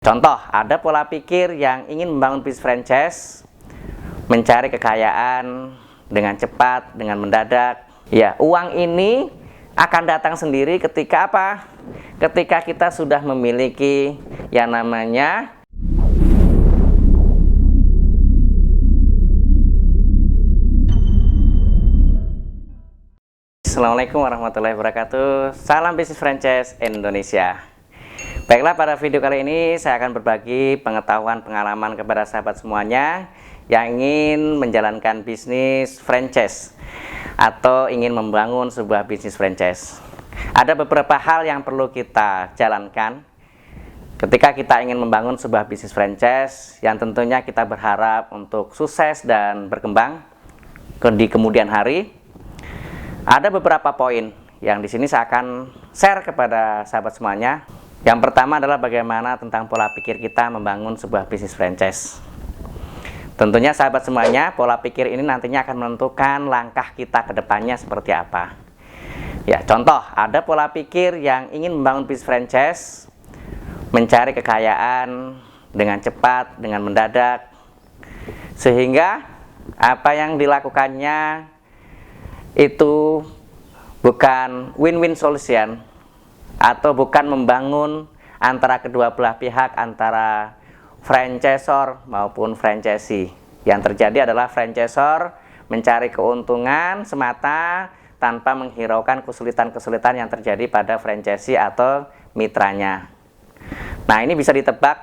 Contoh, ada pola pikir yang ingin membangun bisnis franchise, mencari kekayaan dengan cepat, dengan mendadak. Ya, uang ini akan datang sendiri ketika apa? Ketika kita sudah memiliki yang namanya Assalamualaikum warahmatullahi wabarakatuh. Salam bisnis franchise Indonesia. Baiklah, pada video kali ini saya akan berbagi pengetahuan pengalaman kepada sahabat semuanya yang ingin menjalankan bisnis franchise atau ingin membangun sebuah bisnis franchise. Ada beberapa hal yang perlu kita jalankan ketika kita ingin membangun sebuah bisnis franchise yang tentunya kita berharap untuk sukses dan berkembang di kemudian hari. Ada beberapa poin yang di sini saya akan share kepada sahabat semuanya. Yang pertama adalah bagaimana tentang pola pikir kita membangun sebuah bisnis franchise. Tentunya sahabat semuanya, pola pikir ini nantinya akan menentukan langkah kita ke depannya seperti apa. Ya, contoh, ada pola pikir yang ingin membangun bisnis franchise, mencari kekayaan dengan cepat, dengan mendadak, sehingga apa yang dilakukannya itu bukan win-win solution atau bukan membangun antara kedua belah pihak, antara franchisor maupun franchisee. Yang terjadi adalah franchisor mencari keuntungan semata tanpa menghiraukan kesulitan-kesulitan yang terjadi pada franchisee atau mitranya. Nah, ini bisa ditebak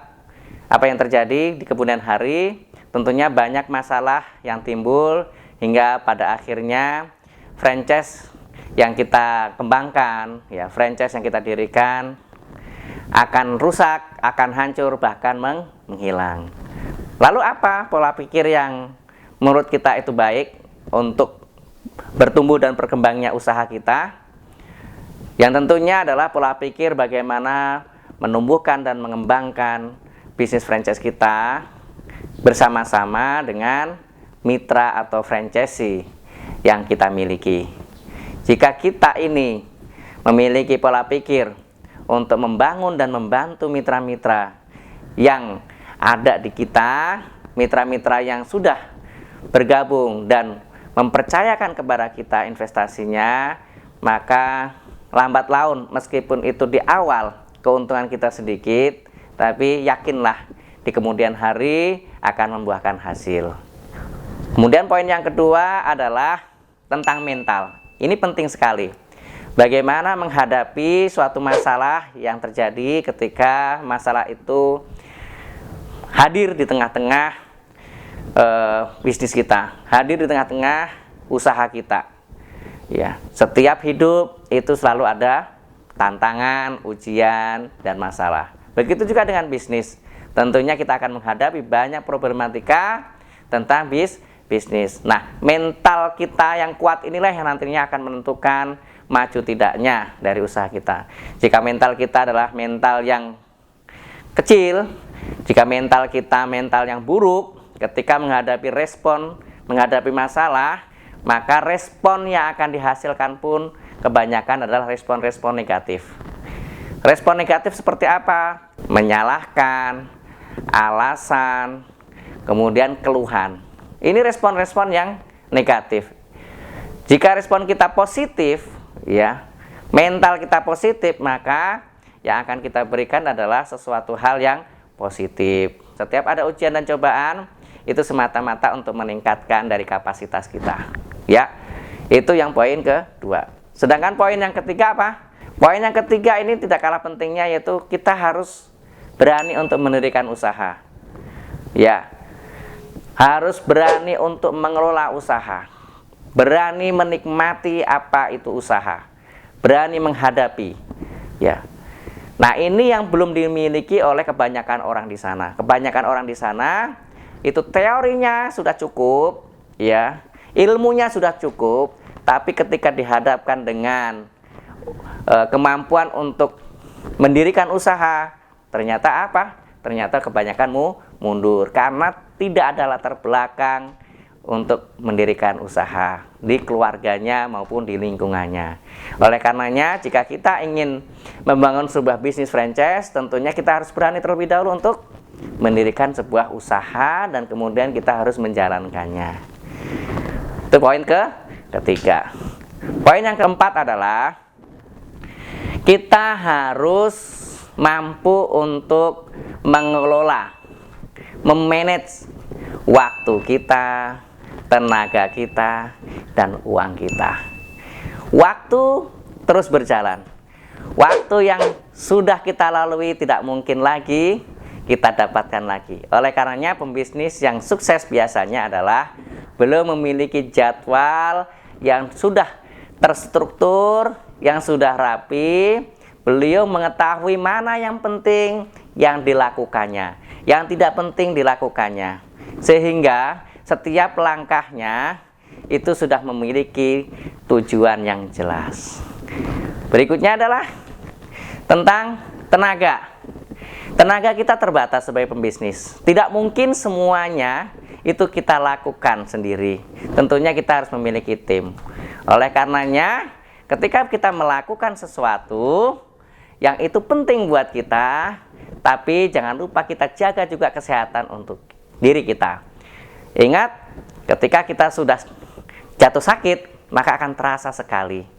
apa yang terjadi di kemudian hari. Tentunya banyak masalah yang timbul hingga pada akhirnya franchise yang kita kembangkan, ya, franchise yang kita dirikan akan rusak, akan hancur, bahkan menghilang. Lalu apa pola pikir yang menurut kita itu baik untuk bertumbuh dan berkembangnya usaha kita? Yang tentunya adalah pola pikir bagaimana menumbuhkan dan mengembangkan bisnis franchise kita bersama-sama dengan mitra atau franchisee yang kita miliki. Jika kita ini memiliki pola pikir untuk membangun dan membantu mitra-mitra yang ada di kita, mitra-mitra yang sudah bergabung dan mempercayakan kepada kita investasinya, maka lambat laun meskipun itu di awal keuntungan kita sedikit, tapi yakinlah di kemudian hari akan membuahkan hasil. Kemudian poin yang kedua adalah tentang mental. Ini penting sekali. Bagaimana menghadapi suatu masalah yang terjadi ketika masalah itu hadir di tengah-tengah bisnis kita, hadir di tengah-tengah usaha kita. Ya, setiap hidup itu selalu ada tantangan, ujian, dan masalah. Begitu juga dengan bisnis. Tentunya kita akan menghadapi banyak problematika tentang bisnis. Nah, mental kita yang kuat inilah yang nantinya akan menentukan maju tidaknya dari usaha kita. Jika mental kita adalah mental yang kecil, jika mental kita mental yang buruk, ketika menghadapi menghadapi masalah, maka respon yang akan dihasilkan pun kebanyakan adalah respon-respon negatif. Respon negatif seperti apa? Menyalahkan, alasan, kemudian keluhan. Ini respon-respon yang negatif. Jika respon kita positif, ya, mental kita positif, maka yang akan kita berikan adalah sesuatu hal yang positif. Setiap ada ujian dan cobaan, itu semata-mata untuk meningkatkan dari kapasitas kita. Ya, itu yang poin kedua. Sedangkan poin yang ketiga apa? Poin yang ketiga ini tidak kalah pentingnya, yaitu kita harus berani untuk mendirikan usaha. Ya, harus berani untuk mengelola usaha, berani menikmati apa itu usaha, berani menghadapi. Ya, nah ini yang belum dimiliki oleh kebanyakan orang di sana. Kebanyakan orang di sana itu teorinya sudah cukup, ya, ilmunya sudah cukup, tapi ketika dihadapkan dengan kemampuan untuk mendirikan usaha, ternyata apa? Ternyata kebanyakan mundur karena tidak ada latar belakang untuk mendirikan usaha di keluarganya maupun di lingkungannya. Oleh karenanya, jika kita ingin membangun sebuah bisnis franchise, tentunya kita harus berani terlebih dahulu untuk mendirikan sebuah usaha dan kemudian kita harus menjalankannya. Itu poin ketiga. Poin yang keempat adalah kita harus mampu untuk mengelola, memanage waktu kita, tenaga kita, dan uang kita. Waktu terus berjalan. Waktu yang sudah kita lalui tidak mungkin lagi kita dapatkan lagi. Oleh karenanya, pembisnis yang sukses biasanya adalah belum memiliki jadwal yang sudah terstruktur, yang sudah rapi. Beliau mengetahui mana yang penting yang dilakukannya, yang tidak penting dilakukannya. Sehingga setiap langkahnya itu sudah memiliki tujuan yang jelas. Berikutnya adalah tentang tenaga. Tenaga kita terbatas sebagai pembisnis. Tidak mungkin semuanya itu kita lakukan sendiri. Tentunya kita harus memiliki tim. Oleh karenanya, ketika kita melakukan sesuatu yang itu penting buat kita, tapi jangan lupa kita jaga juga kesehatan untuk diri kita. Ingat, ketika kita sudah jatuh sakit, maka akan terasa sekali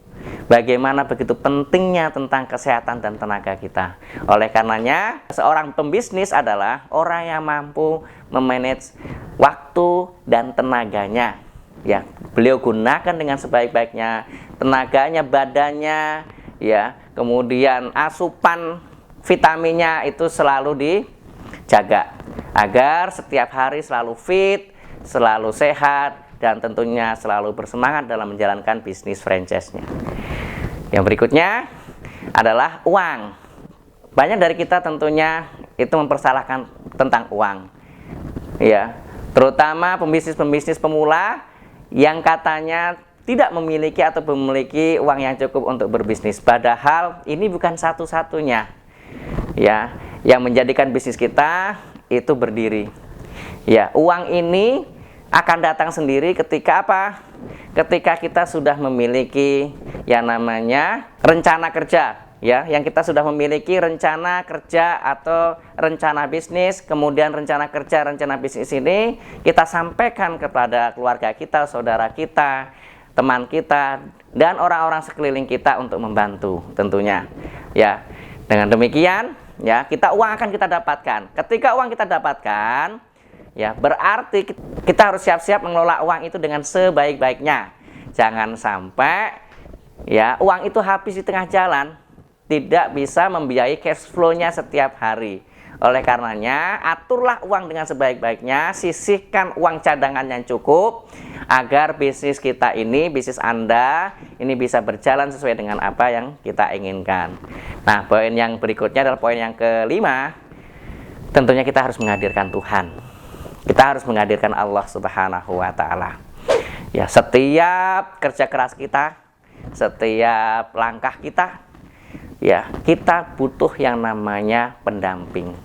bagaimana begitu pentingnya tentang kesehatan dan tenaga kita. Oleh karenanya, seorang pembisnis adalah orang yang mampu memanage waktu dan tenaganya. Ya, beliau gunakan dengan sebaik-baiknya, tenaganya, badannya, ya, kemudian asupan vitaminnya itu selalu dijaga agar setiap hari selalu fit, selalu sehat, dan tentunya selalu bersemangat dalam menjalankan bisnis franchise-nya. Yang berikutnya adalah uang. Banyak dari kita tentunya itu mempersalahkan tentang uang, ya, terutama pembisnis-pembisnis pemula yang katanya tidak memiliki atau memiliki uang yang cukup untuk berbisnis. Padahal ini bukan satu-satunya, ya, yang menjadikan bisnis kita itu berdiri. Ya, uang ini akan datang sendiri ketika apa? Ketika kita sudah memiliki yang namanya rencana kerja, ya, yang kita sudah memiliki rencana kerja atau rencana bisnis. Kemudian rencana kerja, rencana bisnis ini kita sampaikan kepada keluarga kita, saudara kita, teman kita, dan orang-orang sekeliling kita untuk membantu tentunya. Ya, dengan demikian, ya, uang akan kita dapatkan. Ketika uang kita dapatkan, ya, berarti kita harus siap-siap mengelola uang itu dengan sebaik-baiknya. Jangan sampai, ya, uang itu habis di tengah jalan, tidak bisa membiayai cash flow-nya setiap hari. Oleh karenanya, aturlah uang dengan sebaik-baiknya, sisihkan uang cadangan yang cukup agar bisnis kita ini, bisnis Anda ini bisa berjalan sesuai dengan apa yang kita inginkan. Nah, poin yang berikutnya adalah poin yang kelima. Tentunya kita harus menghadirkan Tuhan. Kita harus menghadirkan Allah Subhanahu wa Ta'ala. Ya, setiap kerja keras kita, setiap langkah kita, ya, kita butuh yang namanya pendamping.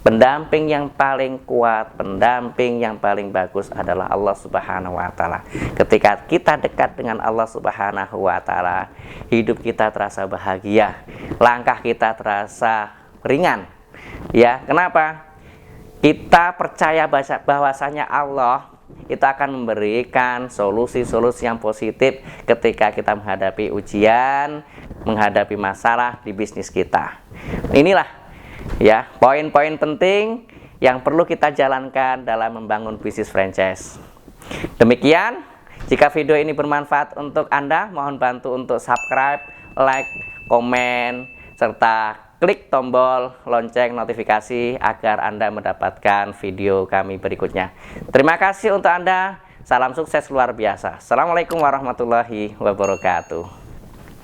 Pendamping yang paling kuat, pendamping yang paling bagus adalah Allah Subhanahu wa Ta'ala. Ketika kita dekat dengan Allah Subhanahu wa Ta'ala, hidup kita terasa bahagia, langkah kita terasa ringan. Ya, kenapa? Kita percaya bahwasanya Allah itu akan memberikan solusi-solusi yang positif ketika kita menghadapi ujian, menghadapi masalah di bisnis kita. Inilah, ya, poin-poin penting yang perlu kita jalankan dalam membangun bisnis franchise. Demikian, jika video ini bermanfaat untuk Anda, mohon bantu untuk subscribe, like, komen, serta klik tombol lonceng notifikasi agar Anda mendapatkan video kami berikutnya. Terima kasih untuk Anda. Salam sukses luar biasa. Assalamualaikum warahmatullahi wabarakatuh.